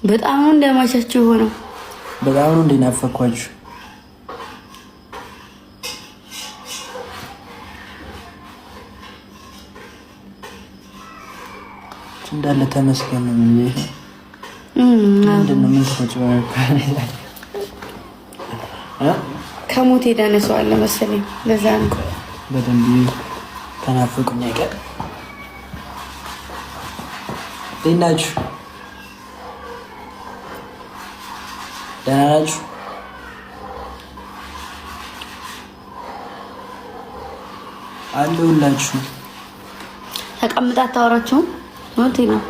በጣም ነው እንደማቻችሁ ሆነው በጣም ነው እንደናፈኳችሁ። እንዳለ ተመስገን ነው ይሄ ምንድነው? ምን ተፈጥሮ ከሞት የዳነ ሰው አለ መሰለኝ። ለዛ ነው በደንብ ተናፍቁኝ አይቀር። ደህናችሁ ደህና ናችሁ? አለሁላችሁ። ተቀምጣ አታወራችሁም? ሞት ነው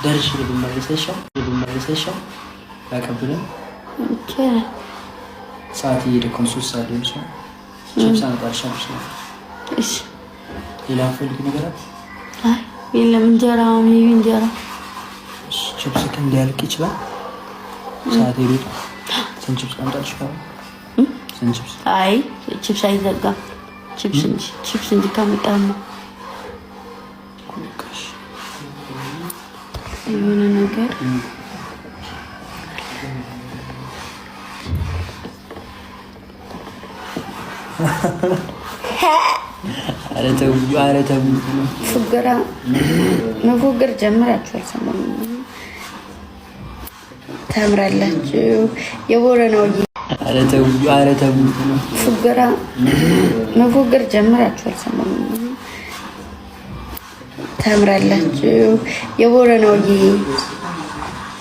ደርሽ ልመለሰሻው ያቀብለን ኦኬ። ሰዓት እየደከም 3 ሰዓት ሊሆን ይችላል። ችፕስ አመጣልሻለሁ። እሺ ሌላ ፈልግ ነገር አለ? አይ የለም። እንጀራ ችፕስ እንዲያልቅ ይችላል። ሰዓት ሄዱ። ስንት ችፕስ አመጣልሻለሁ? ስንት ችፕስ? አይ ችፕስ አይዘጋም። ችፕስ እንጂ ካመጣህ ነው የሆነ ነገር ኧረ ተው ፉገራ መፎገር ጀምራችኋል። ሰሞኑን ታምራላችሁ። የቦረናው ኧረ ተው ፉገራ መፎገር ጀምራችኋል። ሰሞኑን ታምራላችሁ። የቦረናው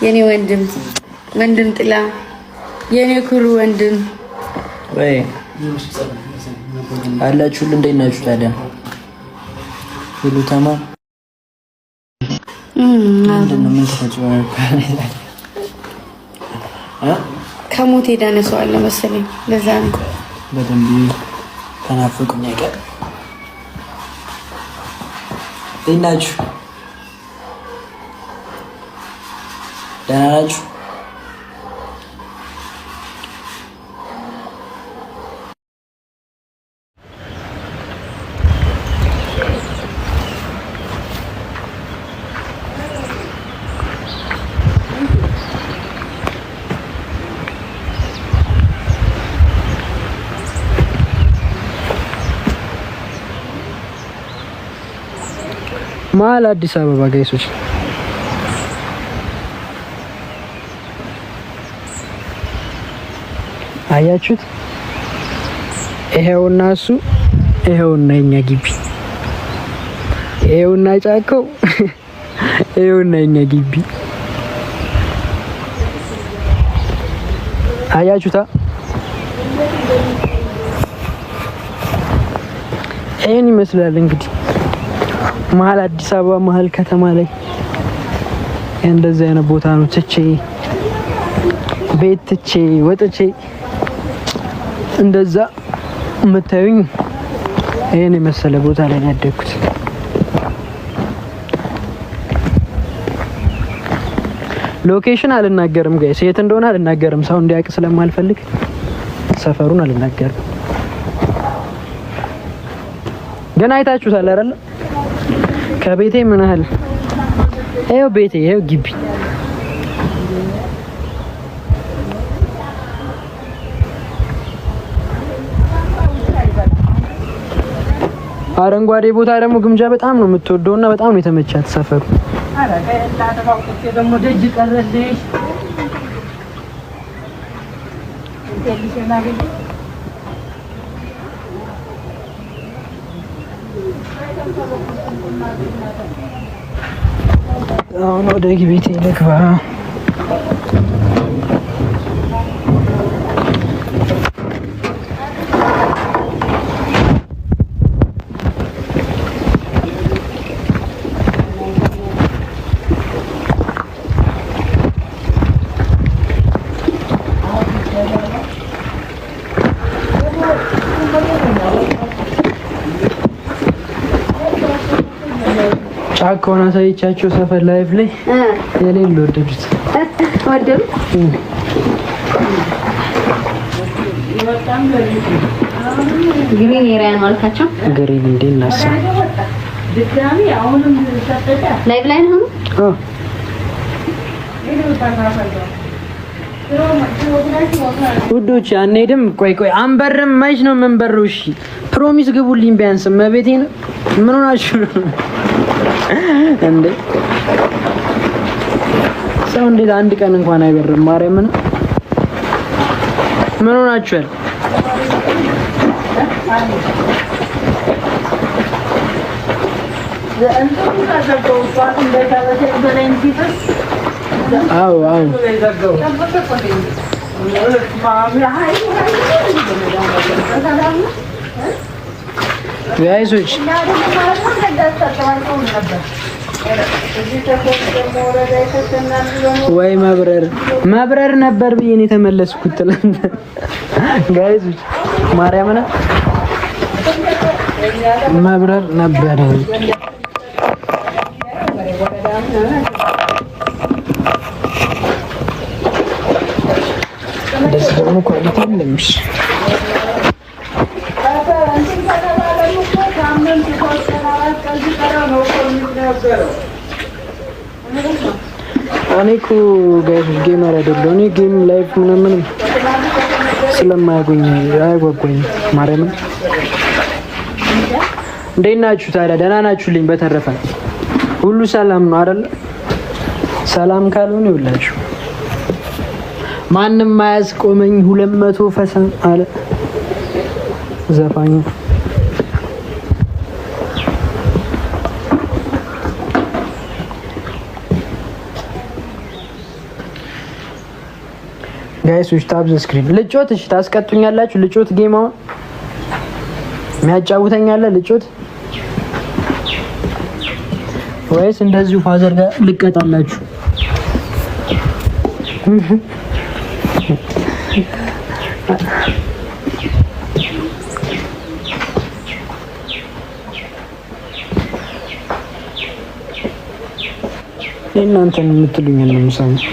የኔ ወንድም ጥላ የኔ ኩሩ ወንድም ወይ አላችሁ። እንዴት ናችሁ ታዲያ? ሁሉ ተማም ምንድነው? ምን ተፈጥሮ ከሞት የዳነ ሰው አለ መሰለኝ። ለዛ ነው በደንብ ተናፍቁኝ አይቀር። እንዴት ናችሁ? ደህና ናችሁ? መሀል አዲስ አበባ ጋይሶች አያችሁት? ይሄውና እሱ ይሄውና የኛ ግቢ ይሄውና ጫካው ይሄውና የኛ ግቢ አያችሁታ? ይሄን ይመስላል እንግዲህ መሀል አዲስ አበባ መሀል ከተማ ላይ እንደዚህ አይነት ቦታ ነው። ቤት ትቼ ወጥቼ እንደዛ የምታዩኝ ይሄን የመሰለ ቦታ ላይ ነው ያደግኩት። ሎኬሽን አልናገርም ጋይስ፣ የት እንደሆነ አልናገርም። ሰው እንዲያውቅ ስለማልፈልግ ሰፈሩን አልናገርም። ግን አይታችሁታል አይደል? ከቤቴ ምን ያህል ይሄው ቤቴ ይሄው ግቢ አረንጓዴ ቦታ ደግሞ ግምጃ በጣም ነው የምትወደውና በጣም ነው የተመቻት ሰፈሩ። አሁን ወደ ቤቴ ልግባ። ጫካውን አሳይቻቸው ሰፈር ላይፍ ላይ የሌለ ወደዱት። ግሪን ኤሪያ ነው አልካቸው። ግሪን እንዴ እናሳ ድጋሚ አሁንም ላይቭ ላይ ነው። ውዶች አንሄድም። ቆይ አንበርም። መች ነው የምንበረው? እሺ ፕሮሚስ ግቡልኝ ቢያንስ። መቤቴን ምን ሆናችሁ እንዴ? ሰው እንዴት አንድ ቀን እንኳን አይበርም? ማርያምን ምን ሆናችኋል? አዎ ጋይሶች ወይ መብረር ነበር ብዬ ነው የተመለስኩት። ጋይሶች ማርያምን መብረር ነበር። ደስ ደግሞ ኳሊቲ ለምሽ እኔ እኮ ጋይስ ጌመር አይደለሁ። እኔ ጌም ላይፍ ምናምን ስለማያጎኝ አይጓጓኝ። ማርያምን እንዴት ናችሁ ታዲያ? ደህና ናችሁልኝ? በተረፈ ሁሉ ሰላም ነው አይደል? ሰላም ካልሆነ ይውላችሁ ማንም ማያስቆመኝ 200 ፈሰን አለ ዘፋኙ። ጋይሶች ታብ ዘ ስክሪን ልጮት። እሺ ታስቀጡኛላችሁ? ልጮት ጌማው የሚያጫውተኛለ ልጮት ወይስ እንደዚሁ ፋዘር ጋር ልቀጣላችሁ? እናንተን የምትሉኝ ነው የምሰማው።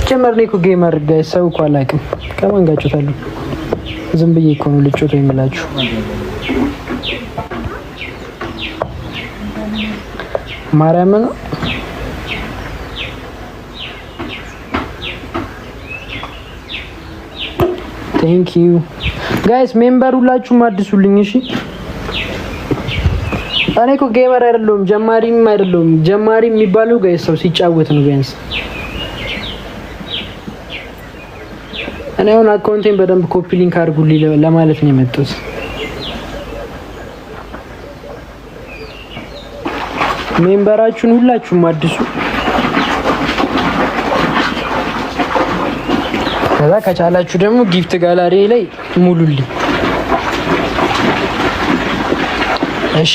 ጀመር ነው እኮ ጌመር ጋይ ሰው እኮ አላውቅም። ከማን ጋር ጮታለሁ? ዝም ብዬ እኮ ነው ልጮት የምላችሁ። ማርያም ነው ቴንክ ዩ ጋይስ። ሜምበር ሁላችሁም አድሱልኝ እሺ። እኔ እኮ ጌመር አይደለሁም ጀማሪም አይደለሁም። ጀማሪ የሚባለው ጋይስ ሰው ሲጫወት ነው ቢያንስ። እኔ አሁን አካውንቴን በደንብ ኮፒ ሊንክ አድርጉልኝ ለማለት ነው የመጣሁት። ሜምበራችሁን ሁላችሁም አድሱ። ከዛ ከቻላችሁ ደግሞ ጊፍት ጋላሪ ላይ ሙሉልኝ እሺ።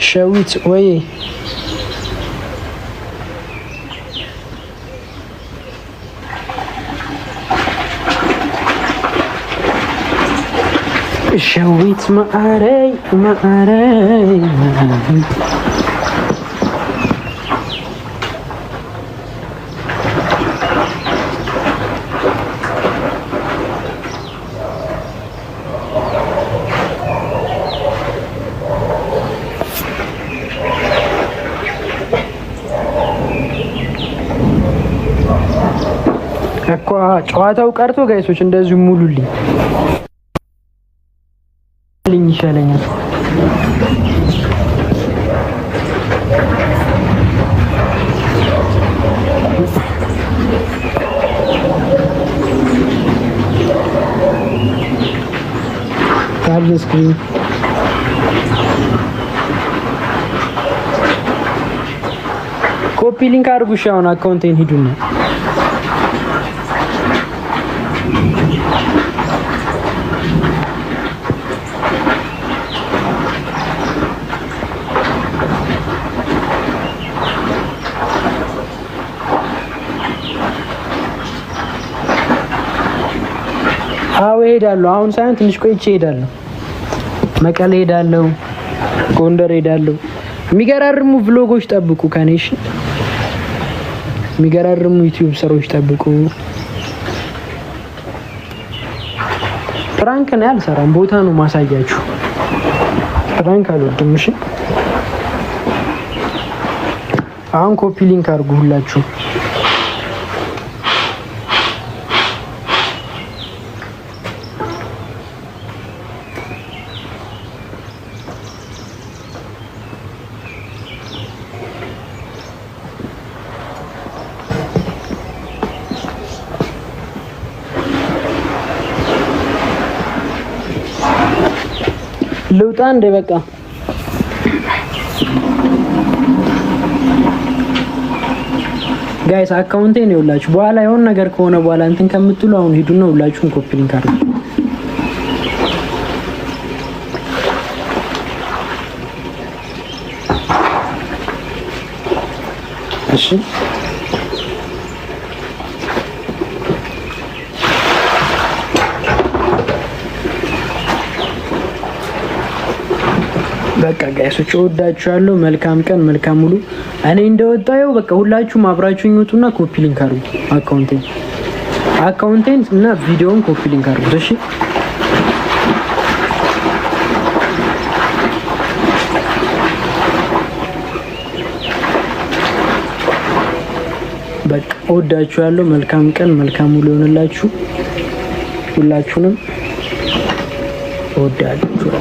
ሸዊት ወይ ሸዊት ማአረይ እኮ ጨዋታው ቀርቶ ጋይሶች እንደዚሁ ሙሉልኝ ይሻለኛል። ታብ ዘ ስክሪን ኮፒ ሊንክ አድርጉ። ሻውን አካውንቴን ሂዱና አዎ እሄዳለሁ። አሁን ሳይሆን ትንሽ ቆይቼ እሄዳለሁ። መቀሌ እሄዳለሁ፣ ጎንደር እሄዳለሁ። የሚገራርሙ ቭሎጎች ጠብቁ ከኔሽ። የሚገራርሙ ዩቲዩብ ስራዎች ጠብቁ። ፕራንክ ነው አልሰራም፣ ቦታ ነው ማሳያችሁ። ፕራንክ አልወድም። እሺ አሁን ኮፒ ሊንክ አድርጉ ሁላችሁ። ልውጣ እንደ በቃ ጋይስ አካውንቴን ይኸውላችሁ። በኋላ የሆነ ነገር ከሆነ በኋላ እንትን ከምትሉ አሁን ሂዱና ሁላችሁም ኮፒ ሊንክ አድርጉ። እሺ በቃ ጋይሶች እወዳችኋለሁ። መልካም ቀን፣ መልካም ሙሉ። እኔ እንደወጣው በቃ ሁላችሁም አብራችሁኝ ውጡና ኮፒ ሊንክ አድርጉ። አካውንቴን እና ቪዲዮውን ኮፒ ሊንክ አድርጉ። እሺ በቃ እወዳችኋለሁ። መልካም ቀን፣ መልካም ሙሉ ይሆንላችሁ። ሁላችሁንም እወዳችኋለሁ።